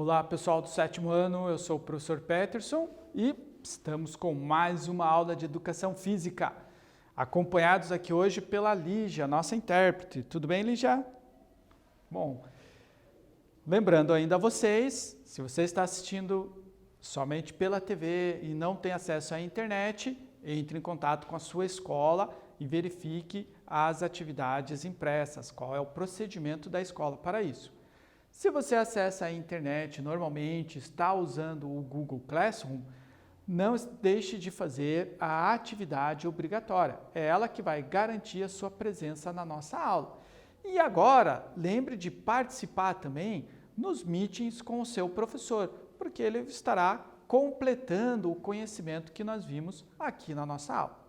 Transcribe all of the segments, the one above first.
Olá pessoal do 7º ano, eu sou o professor Peterson e estamos com mais uma aula de Educação Física, acompanhados aqui hoje pela Lígia, nossa intérprete. Tudo bem, Lígia? Bom, lembrando ainda a vocês, se você está assistindo somente pela TV e não tem acesso à internet, entre em contato com a sua escola e verifique as atividades impressas, qual é o procedimento da escola para isso. Se você acessa a internet normalmente, está usando o Google Classroom, não deixe de fazer a atividade obrigatória. É ela que vai garantir a sua presença na nossa aula. E agora, lembre de participar também nos meetings com o seu professor, porque ele estará completando o conhecimento que nós vimos aqui na nossa aula.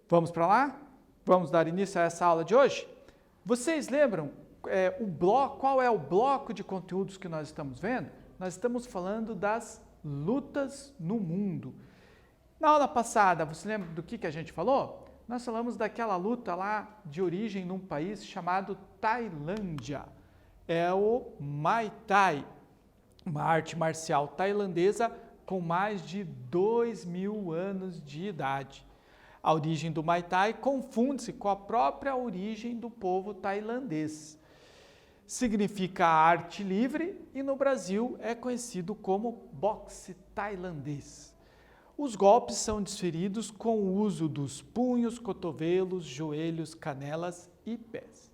Vamos para lá? Vamos dar início a essa aula de hoje? Vocês lembram qual é o bloco de conteúdos que nós estamos vendo? Nós estamos falando das lutas no mundo. Na aula passada, você lembra do que a gente falou? Nós falamos daquela luta lá de origem num país chamado Tailândia. É o Muay Thai, uma arte marcial tailandesa com mais de 2.000 anos de idade. A origem do Muay Thai confunde-se com a própria origem do povo tailandês. Significa arte livre e no Brasil é conhecido como boxe tailandês. Os golpes são desferidos com o uso dos punhos, cotovelos, joelhos, canelas e pés.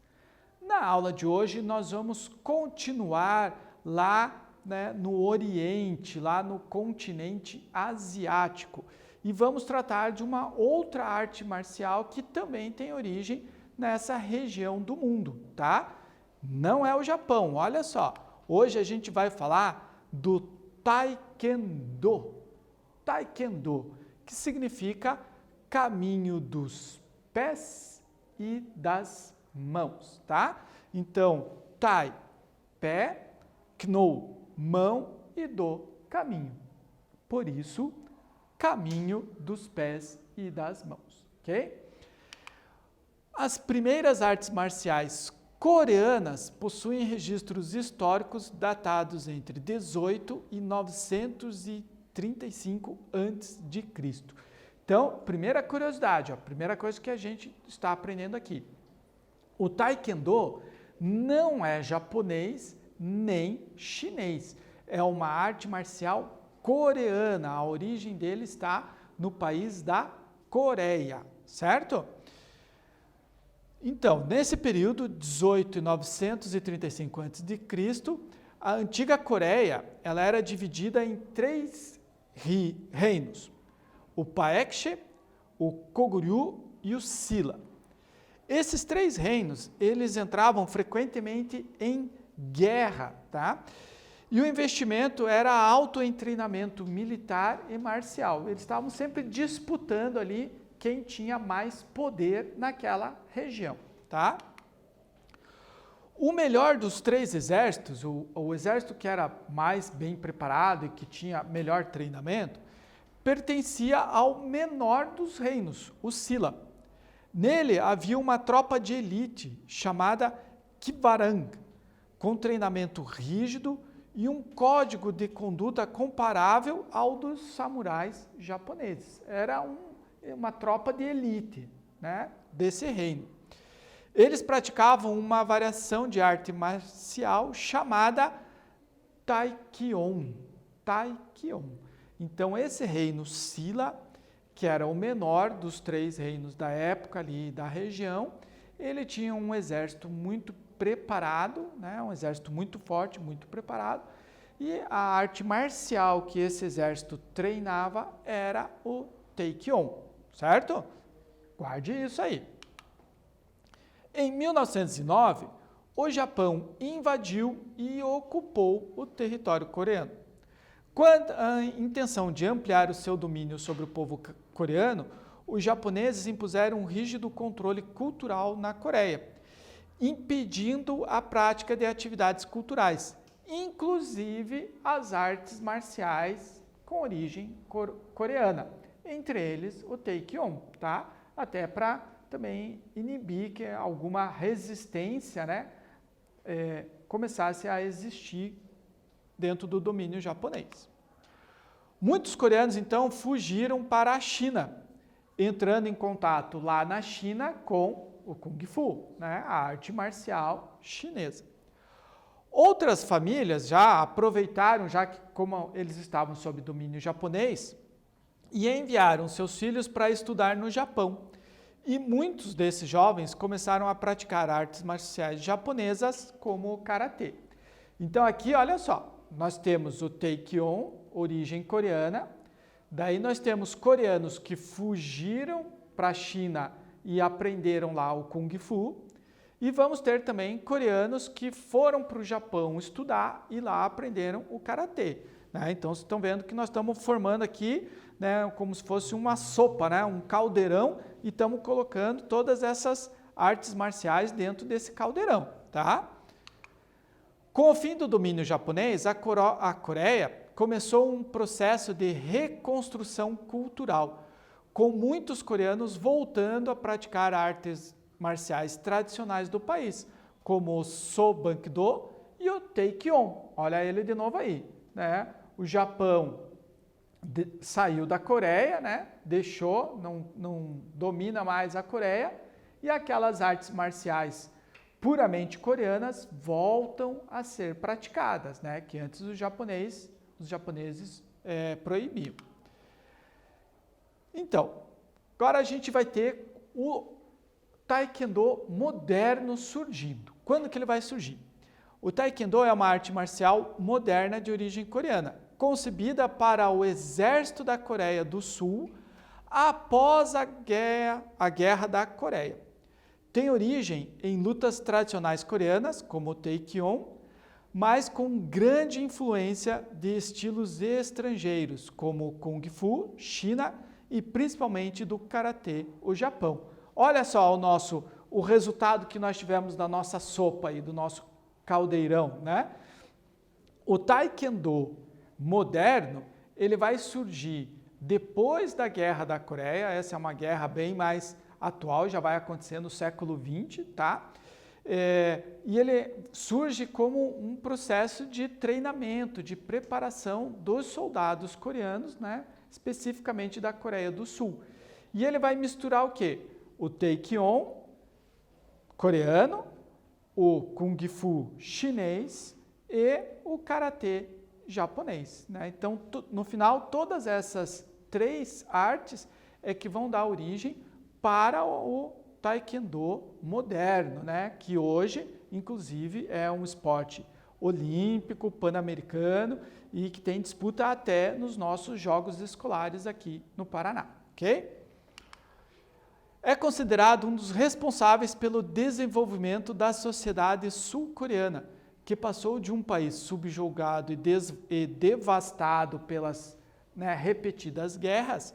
Na aula de hoje nós vamos continuar lá no Oriente, lá no continente asiático e vamos tratar de uma outra arte marcial que também tem origem nessa região do mundo, tá? Não é o Japão, olha só. Hoje a gente vai falar do Taekwondo. Taekwondo, que significa caminho dos pés e das mãos, tá? Então, Tai, pé, Kno, mão e Do, caminho. Por isso, caminho dos pés e das mãos, ok? As primeiras artes marciais coreanas possuem registros históricos datados entre 18 e 935 a.C. Então, primeira curiosidade, primeira coisa que a gente está aprendendo aqui. O Taekwondo não é japonês nem chinês. É uma arte marcial coreana. A origem dele está no país da Coreia, certo? Então, nesse período, 18 e 935 a.C., a antiga Coreia ela era dividida em 3 reinos, o Paekche, o Goguryeo e o Silla. Esses 3 reinos, eles entravam frequentemente em guerra, tá? E o investimento era alto em treinamento militar e marcial. Eles estavam sempre disputando ali quem tinha mais poder naquela região, tá? O melhor dos 3 exércitos, o exército que era mais bem preparado e que tinha melhor treinamento, pertencia ao menor dos reinos, o Silla. Nele havia uma tropa de elite chamada Kwarang, com treinamento rígido e um código de conduta comparável ao dos samurais japoneses. Era uma tropa de elite, desse reino. Eles praticavam uma variação de arte marcial chamada Taekyon. Então, esse reino Silla, que era o menor dos 3 reinos da época ali da região, ele tinha um exército muito preparado, um exército muito forte, muito preparado, e a arte marcial que esse exército treinava era o Taekyon. Certo? Guarde isso aí. Em 1909, o Japão invadiu e ocupou o território coreano. Com a intenção de ampliar o seu domínio sobre o povo coreano, os japoneses impuseram um rígido controle cultural na Coreia, impedindo a prática de atividades culturais, inclusive as artes marciais com origem coreana. Entre eles o Taekwondo, tá? Até para também inibir que alguma resistência começasse a existir dentro do domínio japonês. Muitos coreanos, então, fugiram para a China, entrando em contato lá na China com o Kung Fu, né, a arte marcial chinesa. Outras famílias já aproveitaram, já que como eles estavam sob domínio japonês, e enviaram seus filhos para estudar no Japão. E muitos desses jovens começaram a praticar artes marciais japonesas como o karatê. Então aqui, olha só, nós temos o Taekwondo, origem coreana, daí nós temos coreanos que fugiram para a China e aprenderam lá o Kung Fu, e vamos ter também coreanos que foram para o Japão estudar e lá aprenderam o karatê. Né? Então, vocês estão vendo que nós estamos formando aqui, né, como se fosse uma sopa, né, um caldeirão, e estamos colocando todas essas artes marciais dentro desse caldeirão. Tá? Com o fim do domínio japonês, a Coreia começou um processo de reconstrução cultural, com muitos coreanos voltando a praticar artes marciais tradicionais do país, como o So-Bang-do e o Taekwondo. Olha ele de novo aí. Né? O Japão saiu da Coreia, né? Deixou, não domina mais a Coreia, e aquelas artes marciais puramente coreanas voltam a ser praticadas, né? Que antes os japoneses proibiam. Então, agora a gente vai ter o Taekwondo moderno surgindo. Quando que ele vai surgir? O Taekwondo é uma arte marcial moderna de origem coreana, concebida para o exército da Coreia do Sul após a Guerra da Coreia. Tem origem em lutas tradicionais coreanas, como o Taekwondo, mas com grande influência de estilos estrangeiros, como o Kung Fu, China e principalmente do Karatê, o Japão. Olha só o resultado que nós tivemos da nossa sopa e do nosso caldeirão, né? O Taekwondo moderno, ele vai surgir depois da Guerra da Coreia. Essa é uma guerra bem mais atual, já vai acontecer no século XX, tá? E ele surge como um processo de treinamento, de preparação dos soldados coreanos, né? Especificamente da Coreia do Sul. E ele vai misturar o quê? O Taekwondo coreano, o Kung Fu chinês e o Karatê japonês. Né? Então, no final, todas essas três artes é que vão dar origem para o Taekwondo moderno, né? Que hoje, inclusive, é um esporte olímpico, pan-americano e que tem disputa até nos nossos jogos escolares aqui no Paraná. Ok? É considerado um dos responsáveis pelo desenvolvimento da sociedade sul-coreana, que passou de um país subjugado e devastado pelas repetidas guerras,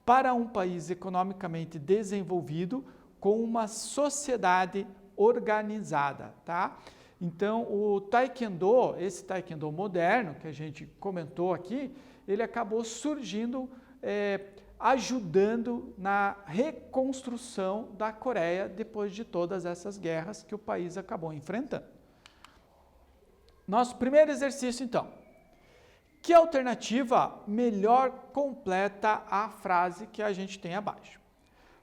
para um país economicamente desenvolvido com uma sociedade organizada. Tá? Então, o Taekwondo, esse Taekwondo moderno, que a gente comentou aqui, ele acabou surgindo ajudando na reconstrução da Coreia depois de todas essas guerras que o país acabou enfrentando. Nosso primeiro exercício, então. Que alternativa melhor completa a frase que a gente tem abaixo?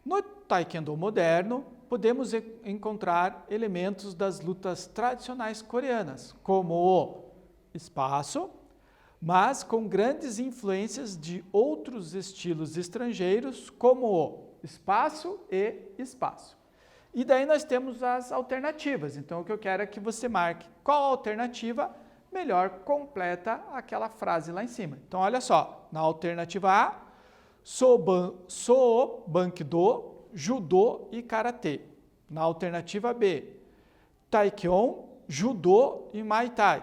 No Taekwondo moderno, podemos encontrar elementos das lutas tradicionais coreanas, como o espaço, mas com grandes influências de outros estilos estrangeiros, como o espaço e espaço. E daí nós temos as alternativas. Então, o que eu quero é que você marque qual alternativa melhor completa aquela frase lá em cima. Então, olha só, na alternativa A, So-Bang-do, Judô e Karatê. Na alternativa B, Taekwondo, Judô e Muay Thai.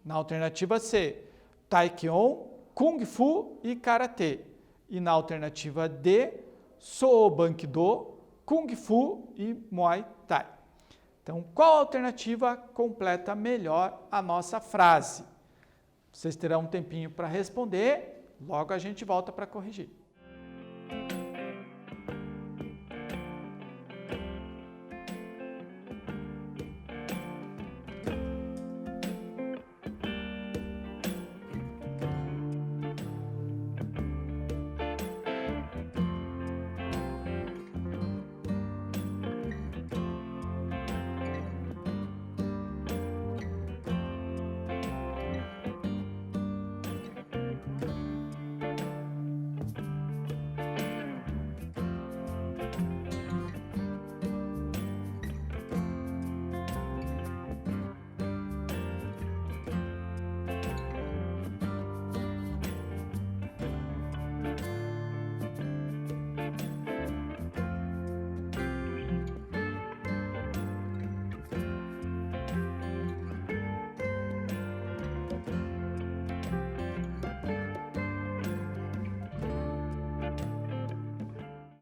Na alternativa C, Taekwondo, Kung Fu e Karatê. E na alternativa D, So-Bang-do, Kung Fu e Muay Thai. Então, qual alternativa completa melhor a nossa frase? Vocês terão um tempinho para responder, logo a gente volta para corrigir.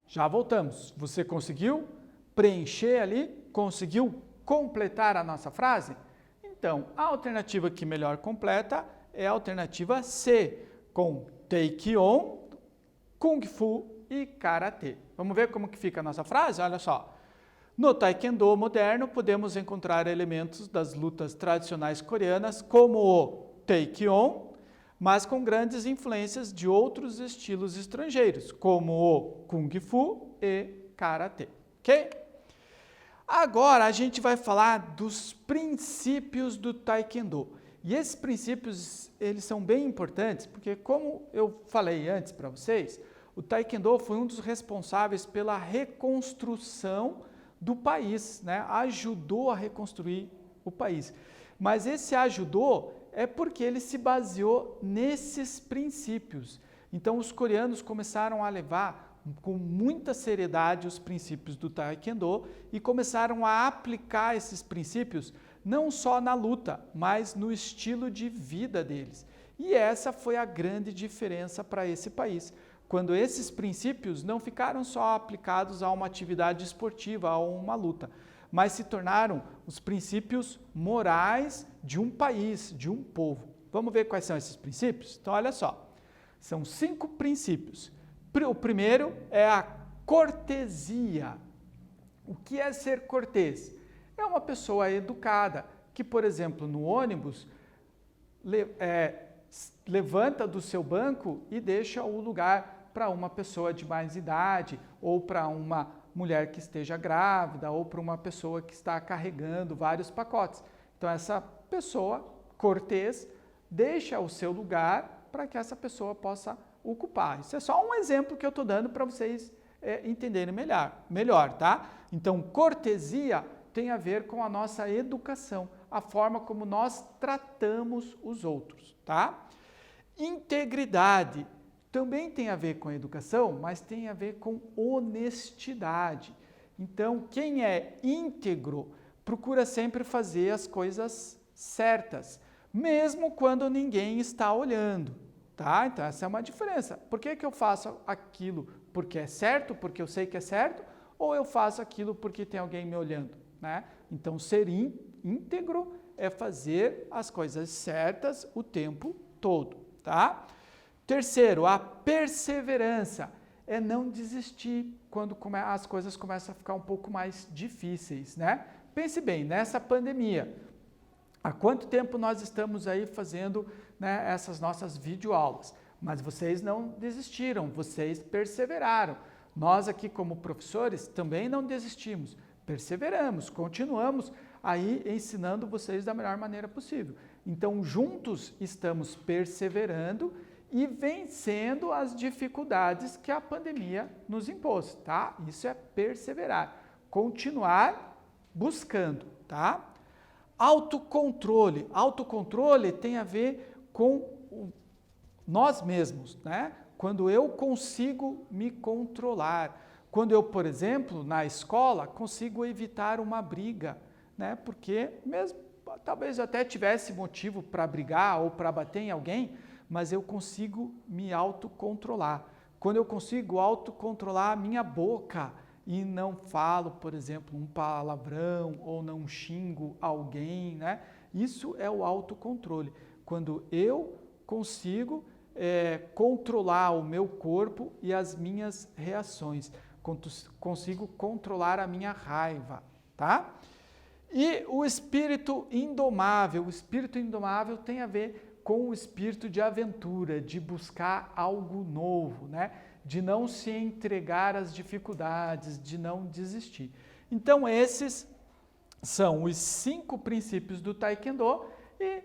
Já voltamos. Você conseguiu preencher ali? Conseguiu completar a nossa frase? Então, a alternativa que melhor completa é a alternativa C, com Taekyon, Kung Fu e Karatê. Vamos ver como que fica a nossa frase? Olha só. No Taekwondo moderno, podemos encontrar elementos das lutas tradicionais coreanas, como o Taekyon, mas com grandes influências de outros estilos estrangeiros, como o Kung Fu e Karatê. Ok? Agora a gente vai falar dos princípios do Taekwondo. E esses princípios, eles são bem importantes, porque como eu falei antes para vocês, o Taekwondo foi um dos responsáveis pela reconstrução do país, né? Ajudou a reconstruir o país. Mas esse ajudou é porque ele se baseou nesses princípios. Então os coreanos começaram a levar com muita seriedade os princípios do Taekwondo e começaram a aplicar esses princípios não só na luta, mas no estilo de vida deles. E essa foi a grande diferença para esse país, quando esses princípios não ficaram só aplicados a uma atividade esportiva, a uma luta, mas se tornaram os princípios morais de um país, de um povo. Vamos ver quais são esses princípios? Então, olha só, são 5 princípios. O primeiro é a cortesia. O que é ser cortês? É uma pessoa educada, que, por exemplo, no ônibus, levanta do seu banco e deixa o lugar para uma pessoa de mais idade, ou para uma mulher que esteja grávida, ou para uma pessoa que está carregando vários pacotes. Então, essa pessoa cortês deixa o seu lugar para que essa pessoa possa ocupar. Isso é só um exemplo que eu estou dando para vocês entenderem melhor, tá? Então, cortesia tem a ver com a nossa educação, a forma como nós tratamos os outros, tá? Integridade também tem a ver com a educação, mas tem a ver com honestidade. Então, quem é íntegro procura sempre fazer as coisas certas, mesmo quando ninguém está olhando, tá? Então, essa é uma diferença. Por que eu faço aquilo porque é certo, porque eu sei que é certo, ou eu faço aquilo porque tem alguém me olhando, né? Então, ser íntegro é fazer as coisas certas o tempo todo, tá? Terceiro, a perseverança é não desistir quando as coisas começam a ficar um pouco mais difíceis, né? Pense bem, nessa pandemia, há quanto tempo nós estamos aí fazendo, né, essas nossas videoaulas? Mas vocês não desistiram, vocês perseveraram. Nós aqui como professores também não desistimos, perseveramos, continuamos aí ensinando vocês da melhor maneira possível. Então, juntos estamos perseverando e vencendo as dificuldades que a pandemia nos impôs, tá? Isso é perseverar, continuar buscando, tá? Autocontrole. Autocontrole tem a ver com nós mesmos, né? Quando eu consigo me controlar. Quando eu, por exemplo, na escola, consigo evitar uma briga, né? Porque mesmo, talvez eu até tivesse motivo para brigar ou para bater em alguém, mas eu consigo me autocontrolar. Quando eu consigo autocontrolar a minha boca e não falo, por exemplo, um palavrão ou não xingo alguém, né? Isso é o autocontrole. Quando eu consigo controlar o meu corpo e as minhas reações, consigo controlar a minha raiva, tá? E o espírito indomável. O espírito indomável tem a ver com o espírito de aventura, de buscar algo novo, né? De não se entregar às dificuldades, de não desistir. Então, esses são os 5 princípios do Taekwondo e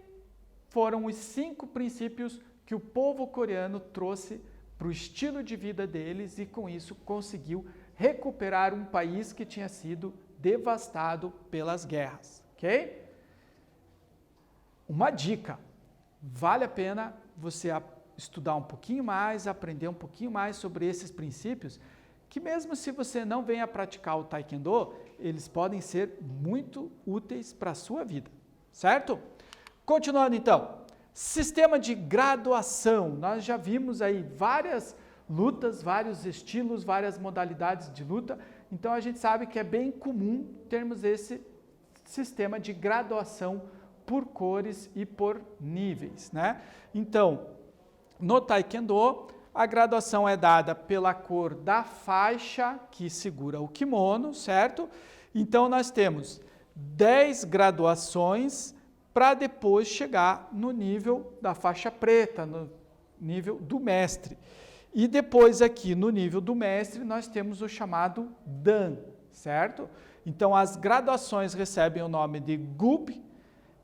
foram os 5 princípios que o povo coreano trouxe para o estilo de vida deles e, com isso, conseguiu recuperar um país que tinha sido devastado pelas guerras, ok? Uma dica. Vale a pena você estudar um pouquinho mais, aprender um pouquinho mais sobre esses princípios, que mesmo se você não venha praticar o Taekwondo, eles podem ser muito úteis para a sua vida, certo? Continuando então, sistema de graduação. Nós já vimos aí várias lutas, vários estilos, várias modalidades de luta. Então a gente sabe que é bem comum termos esse sistema de graduação por cores e por níveis, né? Então, no Taekwondo, a graduação é dada pela cor da faixa que segura o kimono, certo? Então nós temos 10 graduações para depois chegar no nível da faixa preta, no nível do mestre. E depois aqui no nível do mestre nós temos o chamado Dan, certo? Então as graduações recebem o nome de GUP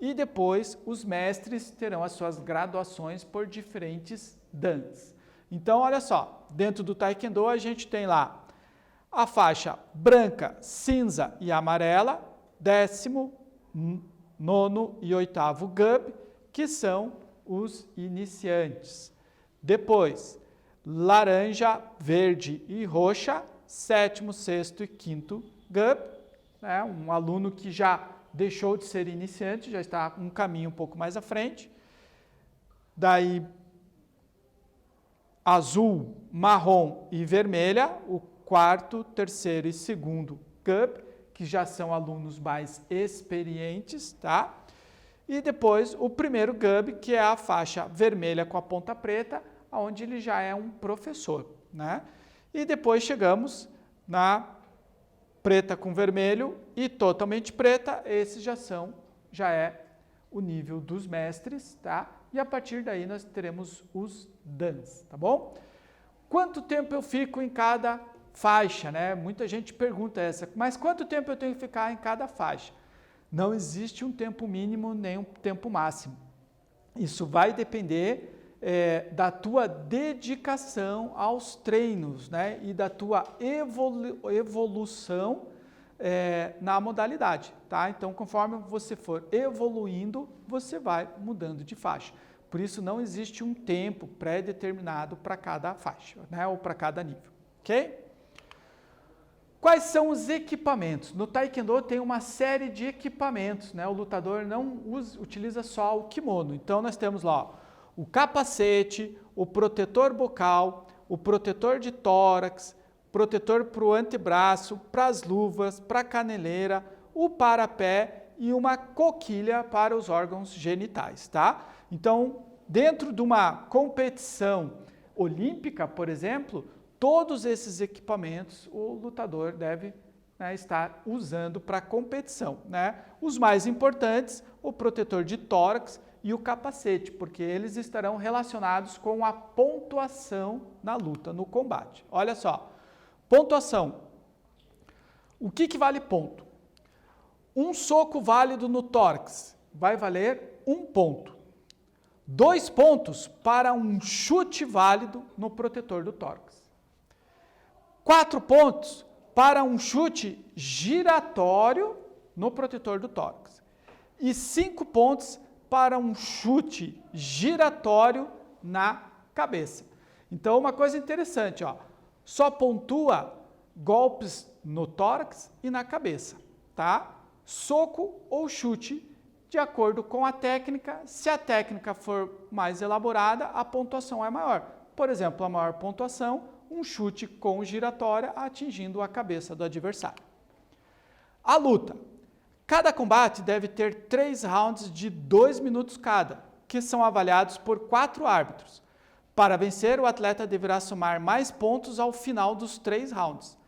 e depois os mestres terão as suas graduações por diferentes Dans. Então olha só, dentro do Taekwondo a gente tem lá a faixa branca, cinza e amarela, 10º, 9º e 8º GUP, que são os iniciantes. Depois, laranja, verde e roxa, 7º, 6º e 5º GUP, né? Um aluno que já deixou de ser iniciante, já está um caminho um pouco mais à frente. Daí, azul, marrom e vermelha, o 4º, 3º e 2º GUP, que já são alunos mais experientes, tá? E depois o primeiro GUP, que é a faixa vermelha com a ponta preta, onde ele já é um professor, né? E depois chegamos na preta com vermelho e totalmente preta, esses já é o nível dos mestres, tá? E a partir daí nós teremos os Dans, tá bom? Quanto tempo eu fico em cada faixa, né? Muita gente pergunta essa, mas quanto tempo eu tenho que ficar em cada faixa? Não existe um tempo mínimo nem um tempo máximo. Isso vai depender da tua dedicação aos treinos, né? E da tua evolução na modalidade, tá? Então, conforme você for evoluindo, você vai mudando de faixa. Por isso, não existe um tempo pré-determinado para cada faixa, né? Ou para cada nível, ok? Quais são os equipamentos? No Taekwondo tem uma série de equipamentos, né? O lutador não utiliza só o kimono. Então, nós temos lá, ó, o capacete, o protetor bucal, o protetor de tórax, protetor para o antebraço, para as luvas, para a caneleira, o parapé e uma coquilha para os órgãos genitais, tá? Então, dentro de uma competição olímpica, por exemplo, todos esses equipamentos o lutador deve, né, estar usando para a competição, né? Os mais importantes, o protetor de tórax e o capacete, porque eles estarão relacionados com a pontuação na luta, no combate. Olha só, pontuação. O que vale ponto? Um soco válido no tórax vai valer 1 ponto. 2 pontos para um chute válido no protetor do tórax. 4 pontos para um chute giratório no protetor do tórax. E 5 pontos para um chute giratório na cabeça. Então, uma coisa interessante, ó, só pontua golpes no tórax e na cabeça, tá? Soco ou chute, de acordo com a técnica. Se a técnica for mais elaborada, a pontuação é maior. Por exemplo, a maior pontuação, um chute com giratória atingindo a cabeça do adversário. A luta. Cada combate deve ter 3 rounds de 2 minutos cada, que são avaliados por 4 árbitros. Para vencer, o atleta deverá somar mais pontos ao final dos 3 rounds.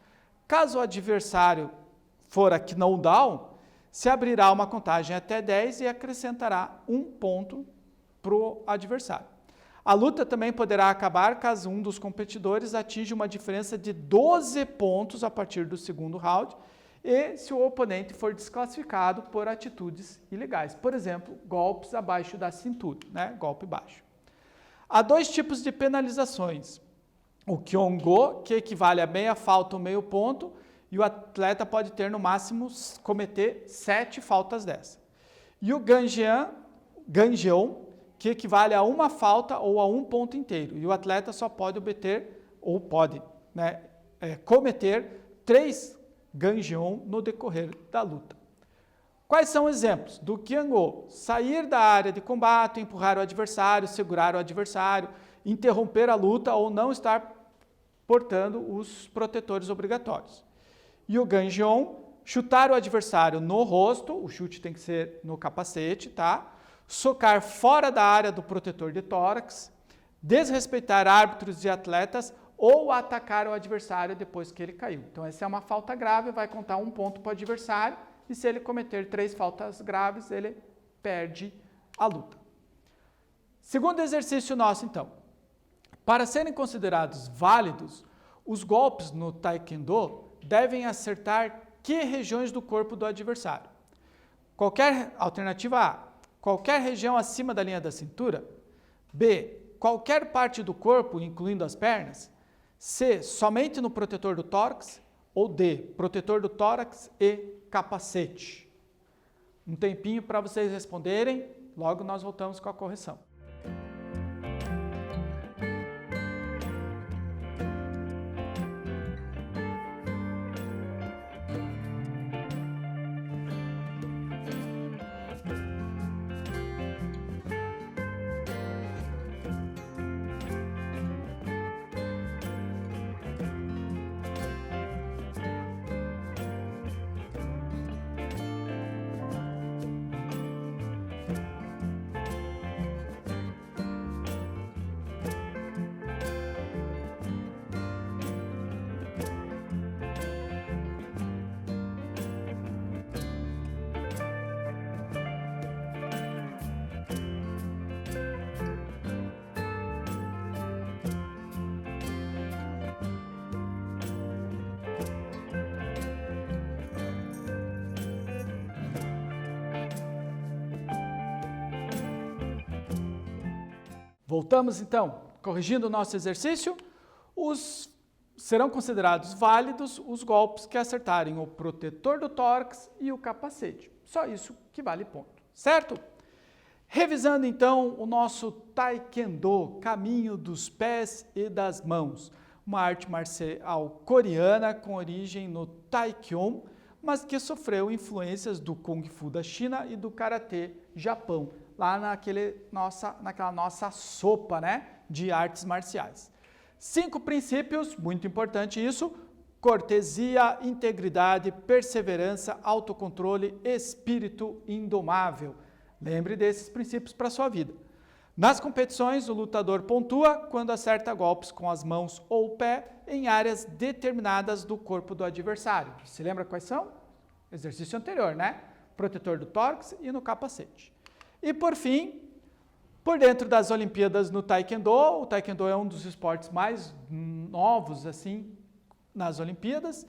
Caso o adversário for a knockdown, se abrirá uma contagem até 10 e acrescentará 1 ponto para o adversário. A luta também poderá acabar caso um dos competidores atinja uma diferença de 12 pontos a partir do 2º round e se o oponente for desclassificado por atitudes ilegais. Por exemplo, golpes abaixo da cintura, né? Golpe baixo. Há 2 tipos de penalizações. O Kyongo, que equivale a meia falta ou meio ponto, e o atleta pode ter no máximo cometer 7 faltas dessa. E o Ganjeon, que equivale a 1 falta ou a 1 ponto inteiro, e o atleta só pode cometer 3 Ganjeon no decorrer da luta. Quais são os exemplos? Do Kyongo: sair da área de combate, empurrar o adversário, segurar o adversário, interromper a luta ou não estar portando os protetores obrigatórios. E o Ganjeon, chutar o adversário no rosto, o chute tem que ser no capacete, tá? Socar fora da área do protetor de tórax, desrespeitar árbitros e atletas ou atacar o adversário depois que ele caiu. Então, essa é uma falta grave, vai contar 1 ponto para o adversário e se ele cometer 3 faltas graves, ele perde a luta. Segundo exercício nosso, então. Para serem considerados válidos, os golpes no Taekwondo devem acertar que regiões do corpo do adversário? Alternativa A, qualquer região acima da linha da cintura. B, qualquer parte do corpo, incluindo as pernas. C, somente no protetor do tórax. Ou D, protetor do tórax e capacete. Um tempinho para vocês responderem, logo nós voltamos com a correção. Voltamos então, corrigindo o nosso exercício, serão considerados válidos os golpes que acertarem o protetor do tórax e o capacete. Só isso que vale ponto, certo? Revisando então o nosso Taekwondo, caminho dos pés e das mãos, uma arte marcial coreana com origem no Taekwondo, mas que sofreu influências do Kung Fu da China e do Karatê Japão, lá naquela nossa sopa, né, de artes marciais. 5 princípios, muito importante isso: cortesia, integridade, perseverança, autocontrole, espírito indomável. Lembre desses princípios para a sua vida. Nas competições, o lutador pontua quando acerta golpes com as mãos ou o pé em áreas determinadas do corpo do adversário. Se lembra quais são? Exercício anterior, né? Protetor do tórax e no capacete. E por fim, por dentro das Olimpíadas no Taekwondo, o Taekwondo é um dos esportes mais novos assim nas Olimpíadas.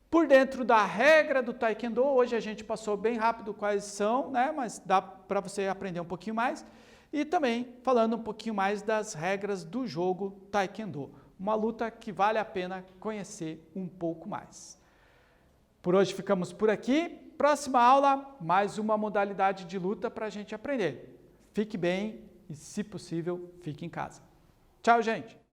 Por dentro da regra do Taekwondo, hoje a gente passou bem rápido quais são, né? Mas dá para você aprender um pouquinho mais. E também falando um pouquinho mais das regras do jogo Taekwondo. Uma luta que vale a pena conhecer um pouco mais. Por hoje ficamos por aqui. Próxima aula, mais uma modalidade de luta para a gente aprender. Fique bem e, se possível, fique em casa. Tchau, gente!